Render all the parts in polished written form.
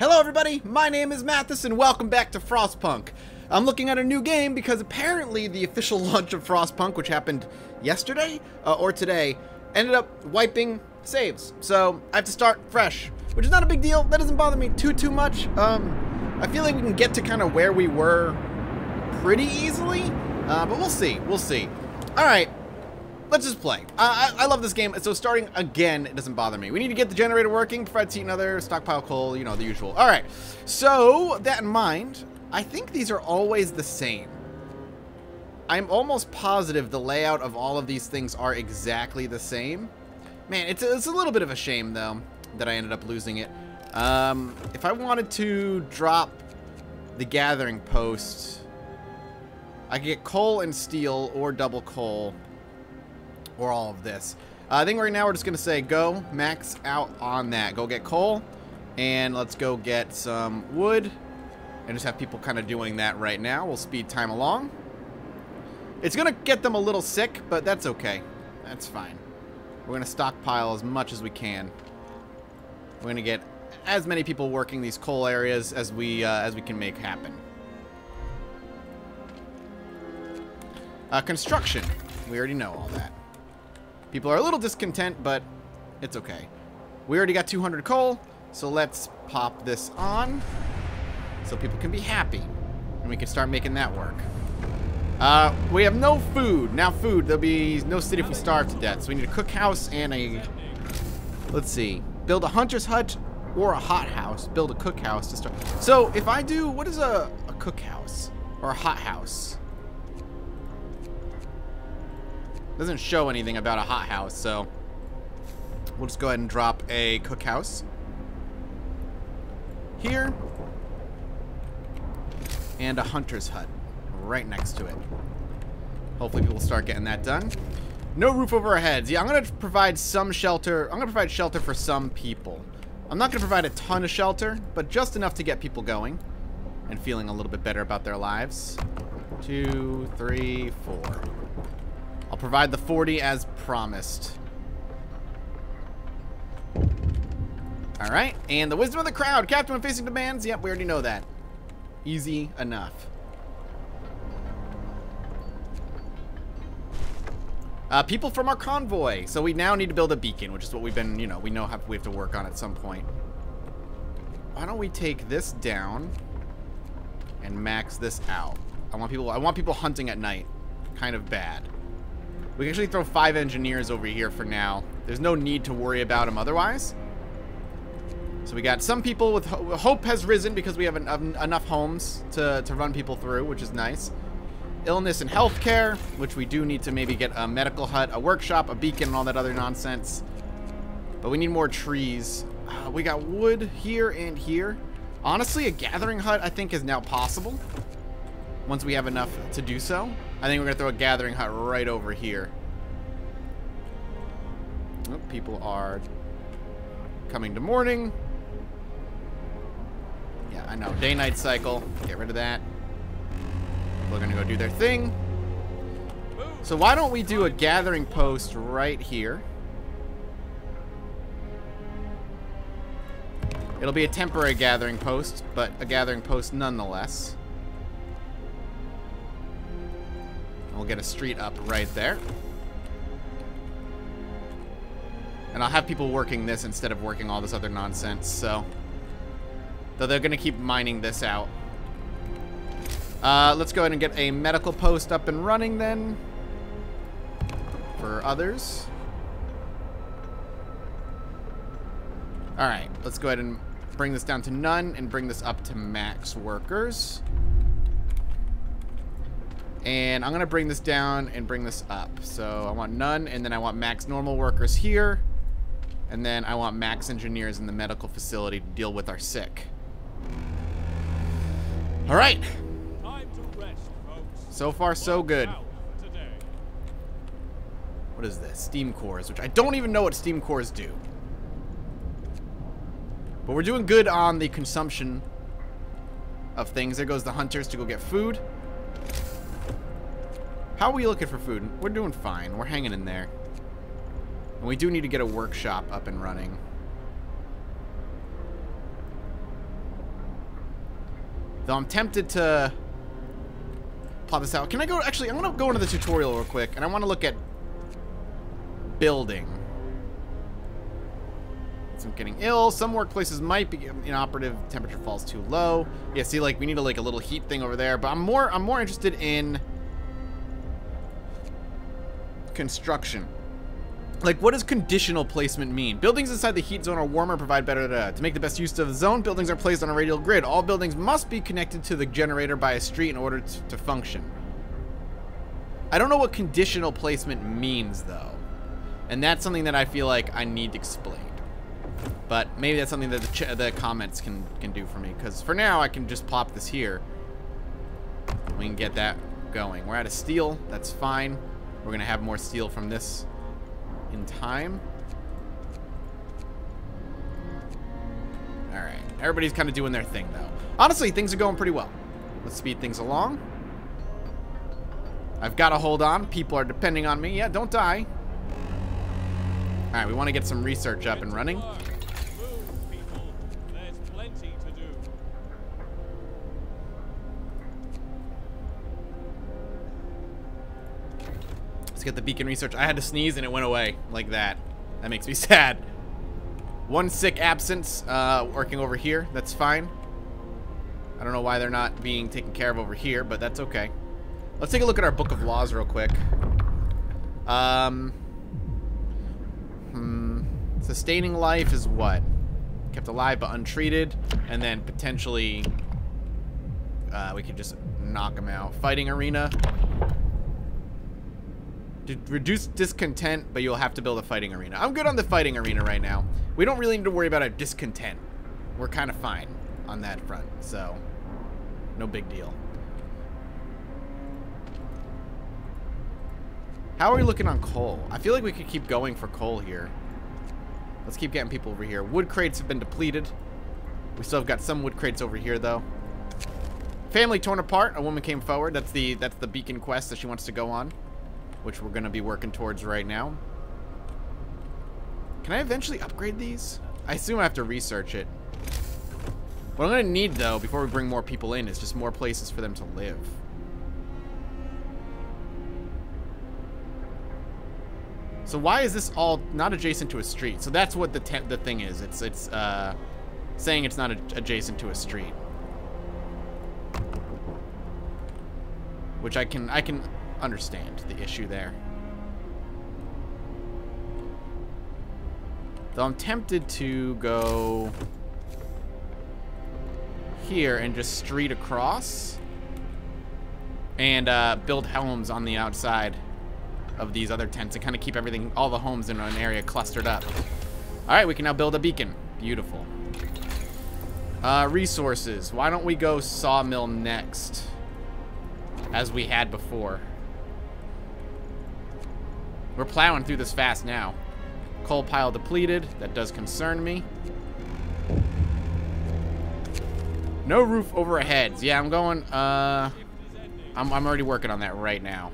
Hello everybody, my name is Mathis and welcome back to Frostpunk. I'm looking at a new game because apparently the official launch of Frostpunk, which happened yesterday or today, ended up wiping saves. So I have to start fresh, which is not a big deal. That doesn't bother me too much. I feel like we can get to kind of where we were pretty easily, but we'll see. All right. Let's just play. I love this game, so starting again, it doesn't bother me. We need to get the generator working, provide heat and other, stockpile coal, you know, the usual. All right, so that in mind, I think these are always the same. I'm almost positive the layout of all of these things are exactly the same. Man, it's a little bit of a shame, though, that I ended up losing it. If I wanted to drop the gathering post, I could get coal and steel or double coal. Or all of this. I think right now we're just going to say go max out on that. Go get coal and let's go get some wood and just have people kind of doing that right now. We'll speed time along. It's going to get them a little sick, but that's okay. That's fine. We're going to stockpile as much as we can. We're going to get as many people working these coal areas as we can make happen. Construction. We already know all that. People are a little discontent, but it's okay. We already got 200 coal, so let's pop this on so people can be happy. And we can start making that work. We have no food. Now food, there'll be no city if we starve to death. So we need a cookhouse and a... Let's see. Build a hunter's hut or a hothouse. Build a cookhouse to start. So if I do... What is a cookhouse? Or a hothouse? Doesn't show anything about a hothouse, so we'll just go ahead and drop a cookhouse here and a hunter's hut right next to it. Hopefully people start getting that done. No roof over our heads. Yeah, I'm going to provide some shelter. I'm going to provide shelter for some people. I'm not going to provide a ton of shelter, but just enough to get people going and feeling a little bit better about their lives. 2, 3, 4. I'll provide the 40 as promised. Alright, and the wisdom of the crowd. Captain when facing demands. Yep, we already know that. Easy enough. People from our convoy. So we now need to build a beacon, which is what we've been, you know, we have to work on at some point. Why don't we take this down and max this out? I want people hunting at night. Kind of bad. We can actually throw 5 engineers over here for now. There's no need to worry about them otherwise. So we got some people with hope has risen because we have enough homes to run people through, which is nice. Illness and healthcare, which we do need to maybe get a medical hut, a workshop, a beacon, and all that other nonsense. But we need more trees. We got wood here and here. Honestly, a gathering hut I think is now possible. Once we have enough to do so. I think we're going to throw a gathering hut right over here. Oh, people are coming to morning. Yeah, I know. Day-night cycle. Get rid of that. We're going to go do their thing. So why don't we do a gathering post right here? It'll be a temporary gathering post, but a gathering post nonetheless. We'll get a street up right there. And I'll have people working this instead of working all this other nonsense, so... Though they're going to keep mining this out. Let's go ahead and get a medical post up and running then. For others. Alright, let's go ahead and bring this down to none and bring this up to max workers. And I'm going to bring this down and bring this up. So I want none, and then I want max normal workers here. And then I want max engineers in the medical facility to deal with our sick. All right. Time to rest, folks. So far, so good. What is this? Steam cores, which I don't even know what steam cores do. But we're doing good on the consumption of things. There goes the hunters to go get food. How are we looking for food? We're doing fine. We're hanging in there. And we do need to get a workshop up and running. Though I'm tempted to plot this out. Can I go? Actually, I'm going to go into the tutorial real quick, and I want to look at building. I'm getting ill. Some workplaces might be inoperative. Temperature falls too low. Yeah, see, like we need a little heat thing over there. But I'm more interested in construction. Like, what does conditional placement mean? Buildings inside the heat zone are warmer, provide better to make the best use of the zone. Buildings are placed on a radial grid. All buildings must be connected to the generator by a street in order to function. I don't know what conditional placement means though, and that's something that I feel like I need explained. But maybe that's something that the comments can do for me. Because for now, I can just plop this here. We can get that going. We're out of steel. That's fine. We're going to have more steel from this in time. Alright. Everybody's kind of doing their thing, though. Honestly, things are going pretty well. Let's speed things along. I've got to hold on. People are depending on me. Yeah, don't die. Alright, we want to get some research up and running. Get the beacon research. I had to sneeze and it went away like that. That makes me sad. One sick absence working over here. That's fine. I don't know why they're not being taken care of over here, but that's okay. Let's take a look at our book of laws real quick. Sustaining life is what? Kept alive but untreated, and then potentially we could just knock them out. Fighting arena. To reduce discontent, but you'll have to build a fighting arena. I'm good on the fighting arena right now. We don't really need to worry about our discontent. We're kind of fine on that front, so no big deal. How are we looking on coal? I feel like we could keep going for coal here. Let's keep getting people over here. Wood crates have been depleted. We still have got some wood crates over here, though. Family torn apart. A woman came forward. That's the beacon quest that she wants to go on, which we're going to be working towards right now. Can I eventually upgrade these? I assume I have to research it. What I'm going to need, though, before we bring more people in, is just more places for them to live. So why is this all not adjacent to a street? So that's what the thing is. It's saying it's not adjacent to a street. Which I can understand the issue there. Though I'm tempted to go here and just street across and build homes on the outside of these other tents and kind of keep everything, all the homes in an area clustered up. All right, we can now build a beacon. Beautiful. Resources. Why don't we go sawmill next, as we had before? We're plowing through this fast now. Coal pile depleted. That does concern me. No roof over our heads. Yeah, I'm going. I'm already working on that right now.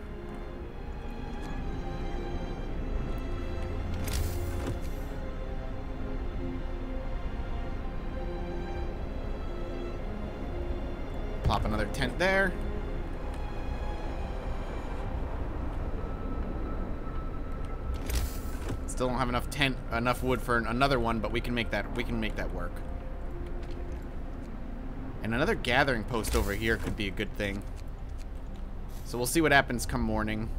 Plop another tent there. Still don't have enough wood for another one, but we can make that work. And another gathering post over here could be a good thing. So we'll see what happens come morning.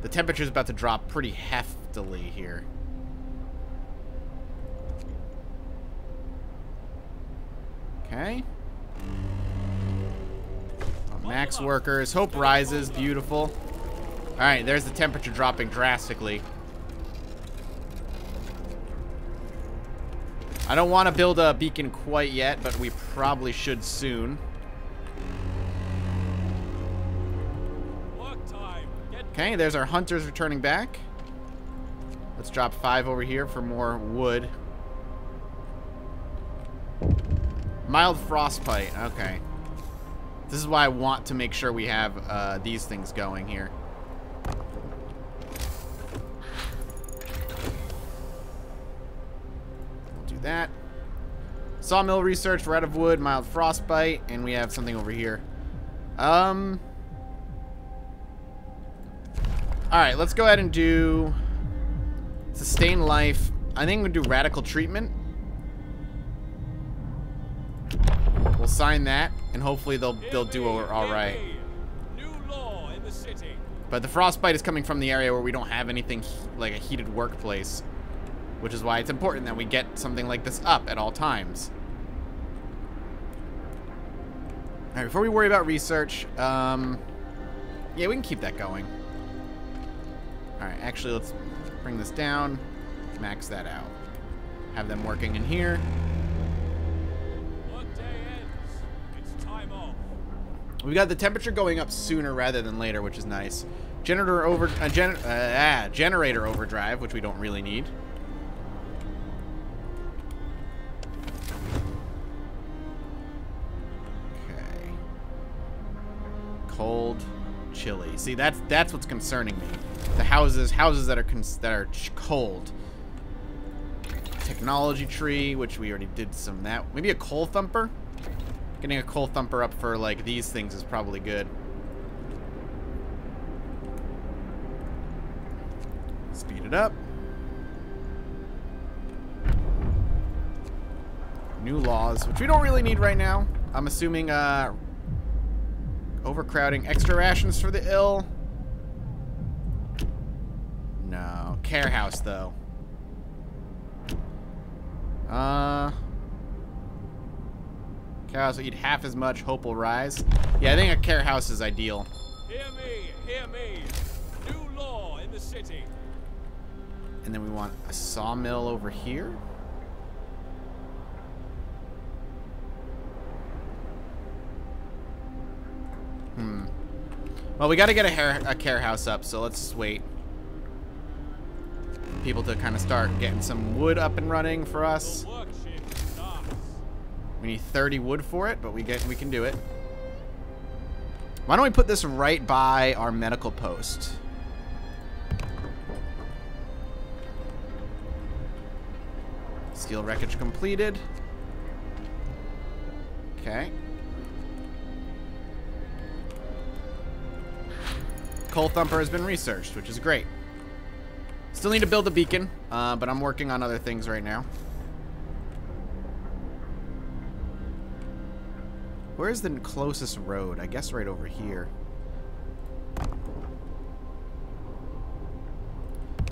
The temperature's about to drop pretty heftily here. Okay. Max workers. Hope rises. Beautiful. Alright, there's the temperature dropping drastically. I don't want to build a beacon quite yet, but we probably should soon. Okay, there's our hunters returning back. Let's drop 5 over here for more wood. Mild frostbite. Okay. This is why I want to make sure we have these things going here. We'll do that. Sawmill research, we're out of wood, mild frostbite, and we have something over here. Alright, let's go ahead and do sustain life. I think we'll do radical treatment. We'll sign that, and hopefully they'll do alright. New law in the city. But the frostbite is coming from the area where we don't have anything like a heated workplace, which is why it's important that we get something like this up at all times. Alright, before we worry about research, yeah, we can keep that going. Alright, actually, let's bring this down, max that out. Have them working in here. Workday ends. It's time off. We got the temperature going up sooner rather than later, which is nice. Generator overdrive, which we don't really need. Okay. Cold, chilly. See, that's what's concerning me. The houses that are cold. Technology tree, which we already did some of that. Maybe a coal thumper. Getting a coal thumper up for like these things is probably good. Speed it up. New laws, which we don't really need right now. I'm assuming overcrowding, extra rations for the ill. No. Care house, though. Care house will eat half as much. Hope will rise. Yeah, I think a care house is ideal. Hear me, hear me. New law in the city. And then we want a sawmill over here. Well, we got to get a care house up, so let's just wait. People to kind of start getting some wood up and running for us. The work shift starts. We need 30 wood for it, but we can do it. Why don't we put this right by our medical post? Steel wreckage completed. Okay. Coal thumper has been researched, which is great. Still need to build a beacon, but I'm working on other things right now. Where's the closest road? I guess right over here.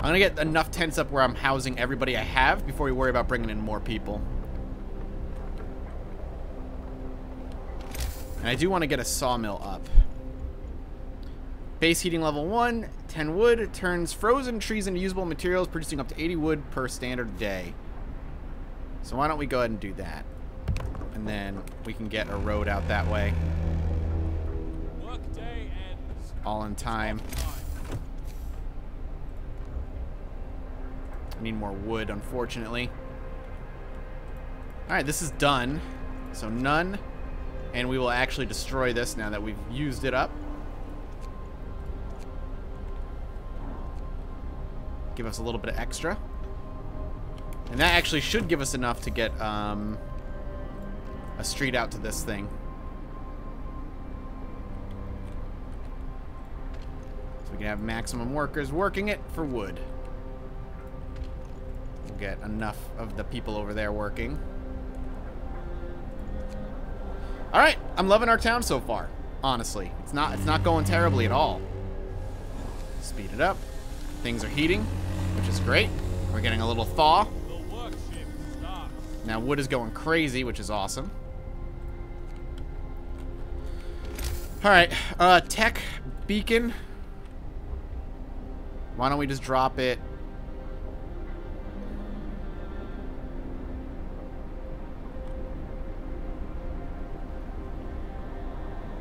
I'm gonna get enough tents up where I'm housing everybody I have before we worry about bringing in more people. And I do want to get a sawmill up. Base heating level 1, 10 wood, turns frozen trees into usable materials, producing up to 80 wood per standard day. So why don't we go ahead and do that? And then we can get a road out that way. Workday ends. All in time. I need more wood, unfortunately. Alright, this is done. So none. And we will actually destroy this now that we've used it up. Give us a little bit of extra. And that actually should give us enough to get a street out to this thing. So we can have maximum workers working it for wood. We'll get enough of the people over there working. Alright, I'm loving our town so far. Honestly. It's not going terribly at all. Speed it up. Things are heating, which is great. We're getting a little thaw. The work shift starts. Now wood is going crazy, which is awesome. Alright, tech beacon. Why don't we just drop it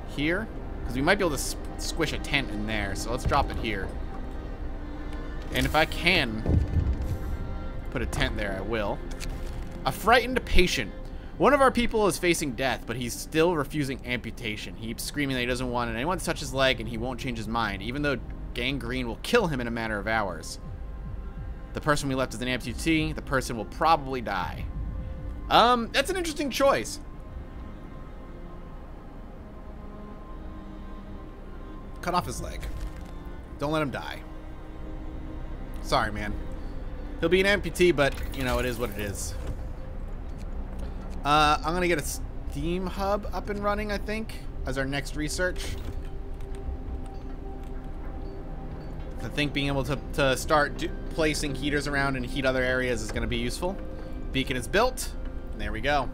here? Because we might be able to squish a tent in there, so let's drop it here. And if I can put a tent there, I will. A frightened patient. One of our people is facing death, but he's still refusing amputation. He keeps screaming that he doesn't want anyone to touch his leg, and he won't change his mind, even though gangrene will kill him in a matter of hours. The person we left as an amputee, the person will probably die. That's an interesting choice. Cut off his leg. Don't let him die. Sorry, man. He'll be an amputee, but, you know, it is what it is. I'm going to get a steam hub up and running, I think, as our next research. I think being able to start placing heaters around and heat other areas is going to be useful. Beacon is built. There we go.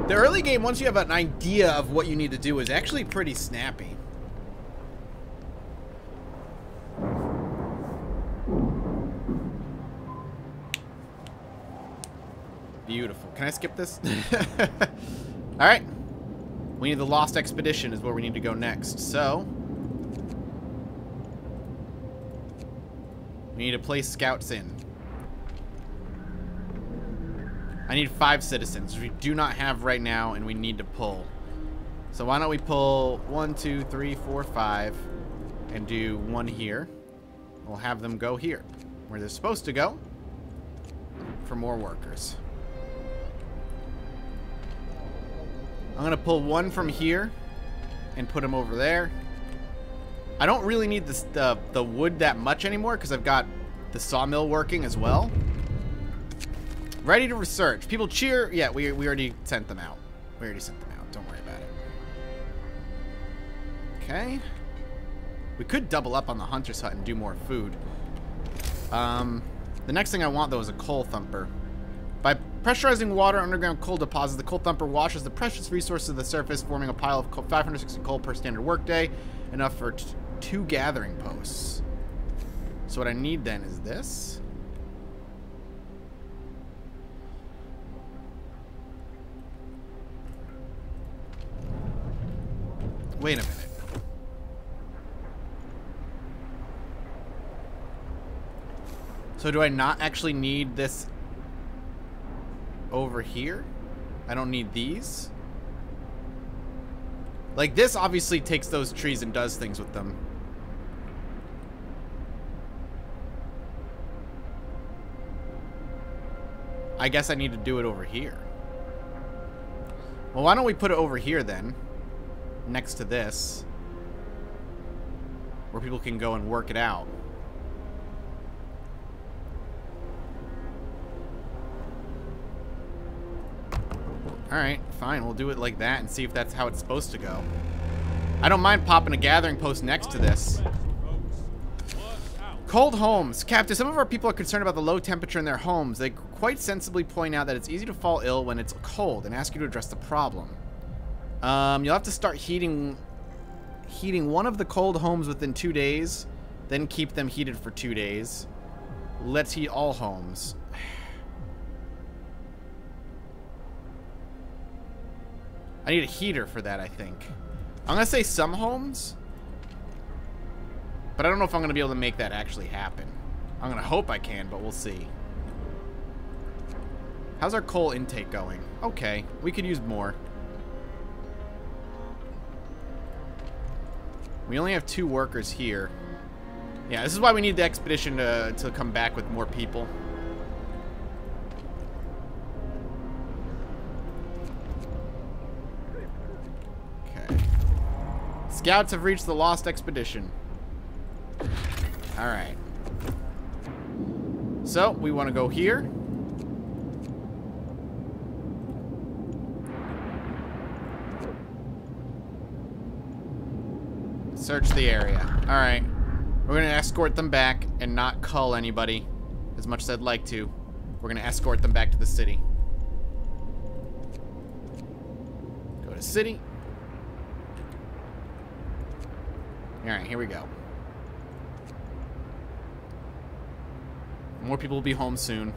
The early game, once you have an idea of what you need to do, is actually pretty snappy. Beautiful. Can I skip this? Alright. We need the Lost Expedition is where we need to go next. So, we need to place scouts in. I need 5 citizens, which we do not have right now, and we need to pull. So why don't we pull 1, 2, 3, 4, 5, and do 1 here. We'll have them go here, where they're supposed to go, for more workers. I'm going to pull 1 from here and put him over there. I don't really need the wood that much anymore because I've got the sawmill working as well. Ready to research. People cheer. Yeah, we already sent them out. We already sent them out. Don't worry about it. Okay. We could double up on the hunter's hut and do more food. The next thing I want, though, is a coal thumper. By pressurizing water underground coal deposits, the coal thumper washes the precious resources of the surface, forming a pile of 560 coal per standard workday, enough for 2 gathering posts. So what I need then is this. Wait a minute. So do I not actually need this over here? I don't need these. Like, this obviously takes those trees and does things with them. I guess I need to do it over here. Well, why don't we put it over here then? Next to this. Where people can go and work it out. Alright, fine. We'll do it like that and see if that's how it's supposed to go. I don't mind popping a gathering post next to this. Cold homes. Captain, some of our people are concerned about the low temperature in their homes. They quite sensibly point out that it's easy to fall ill when it's cold and ask you to address the problem. You'll have to start heating one of the cold homes within 2 days, then keep them heated for 2 days. Let's heat all homes. I need a heater for that, I think. I'm going to say some homes, but I don't know if I'm going to be able to make that actually happen. I'm going to hope I can, but we'll see. How's our coal intake going? Okay, we could use more. We only have 2 workers here. Yeah, this is why we need the expedition to come back with more people. Okay. Scouts have reached the Lost Expedition. Alright. So, we want to go here. Search the area. Alright. We're going to escort them back and not cull anybody as much as I'd like to. We're going to escort them back to the city. Go to city. Alright, here we go. More people will be home soon.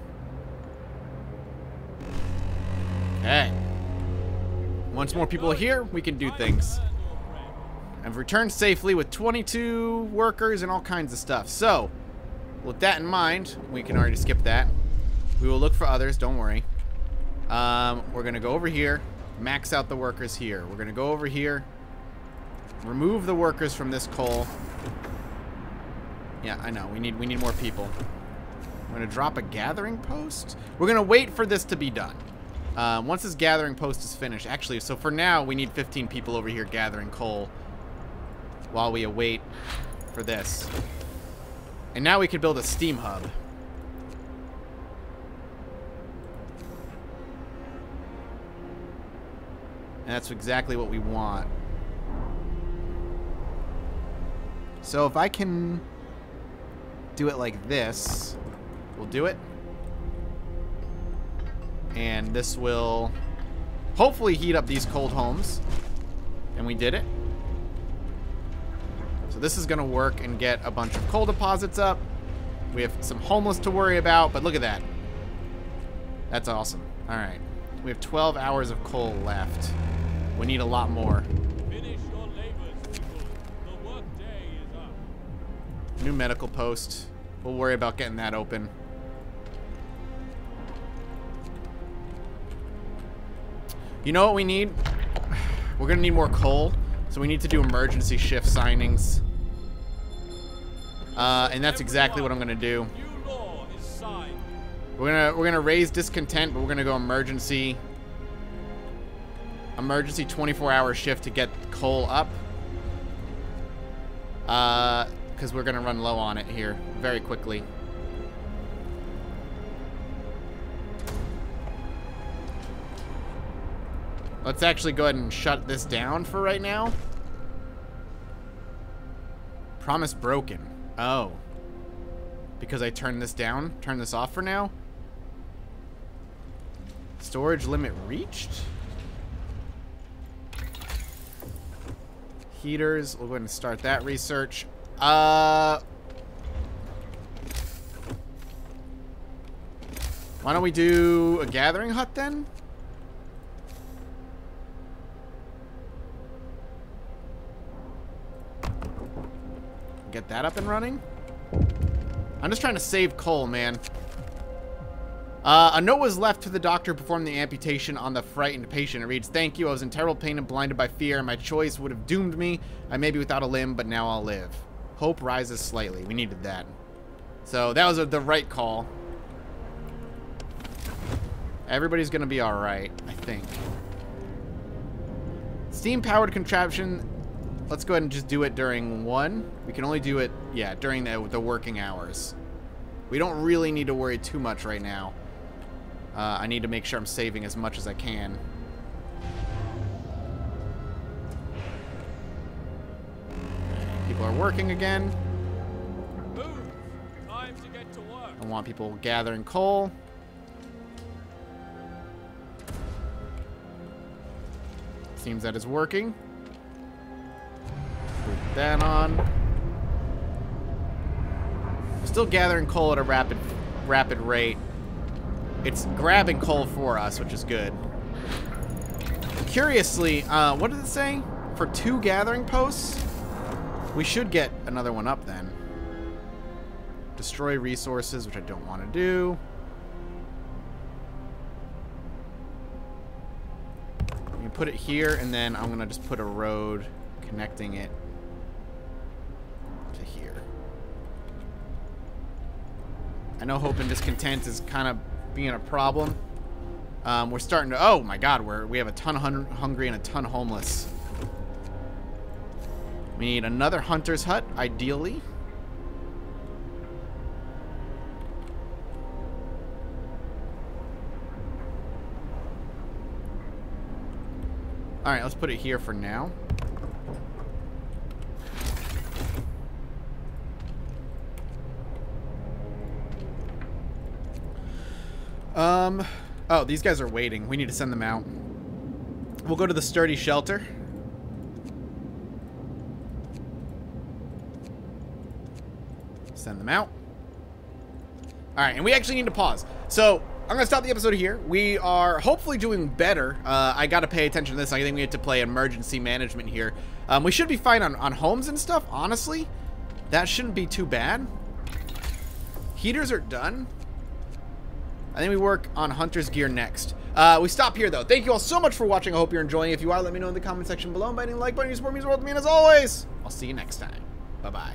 Okay. Once more people are here, we can do things. I've returned safely with 22 workers and all kinds of stuff. So, with that in mind, we can already skip that. We will look for others, don't worry. We're going to go over here, max out the workers here. We're going to go over here, remove the workers from this coal. Yeah, I know. We need more people. I'm going to drop a gathering post. We're going to wait for this to be done. Once this gathering post is finished. Actually, so for now, we need 15 people over here gathering coal while we await for this. And now we could build a steam hub. And that's exactly what we want. So if I can do it like this, we'll do it. And this will hopefully heat up these cold homes. And we did it. So this is going to work and get a bunch of coal deposits up. We have some homeless to worry about, but look at that. That's awesome. All right. We have 12 hours of coal left. We need a lot more. Finish your labors, people. The work day is up. New medical post. We'll worry about getting that open. You know what we need? We're going to need more coal. So we need to do emergency shift signings. And that's exactly what I'm going to do. New law is signed. We're gonna raise discontent, but we're going to go emergency 24-hour shift to get coal up. Because we're going to run low on it here very quickly. Let's actually go ahead and shut this down for right now. Promise broken. Oh. Because I turned this down? Turn this off for now? Storage limit reached? Heaters. We'll go ahead and start that research. Why don't we do a gathering hut then? Get that up and running. I'm just trying to save coal, man. A note was left to the doctor performing the amputation on the frightened patient. It reads, "Thank you. I was in terrible pain and blinded by fear. My choice would have doomed me. I may be without a limb, but now I'll live. Hope rises slightly." We needed that. So that was the right call. Everybody's going to be all right, I think. Steam-powered contraption. Let's go ahead and just do it during one. We can only do it, yeah, during the working hours. We don't really need to worry too much right now. I need to make sure I'm saving as much as I can. People are working again. Move. Time to get to work. I want people gathering coal. Seems that is working. Put that on. Still gathering coal at a rapid rate. It's grabbing coal for us, which is good. Curiously, what did it say? For 2 gathering posts? We should get another one up then. Destroy resources, which I don't want to do. I'm gonna put it here, and then I'm gonna just put a road connecting it to here. I know hope and discontent is kind of being a problem. We're starting to, oh my god, we have a ton hungry and a ton homeless. We need another hunter's hut, ideally. Alright, let's put it here for now. Oh, these guys are waiting. We need to send them out. We'll go to the sturdy shelter. Send them out. Alright, and we actually need to pause. So, I'm going to stop the episode here. We are hopefully doing better. I got to pay attention to this. I think we have to play emergency management here. We should be fine on homes and stuff, honestly. That shouldn't be too bad. Heaters are done. I think we work on hunter's gear next. We stop here, though. Thank you all so much for watching. I hope you're enjoying. If you are, let me know in the comment section below. And by hitting the like button, you support me as well to me. And as always, I'll see you next time. Bye-bye.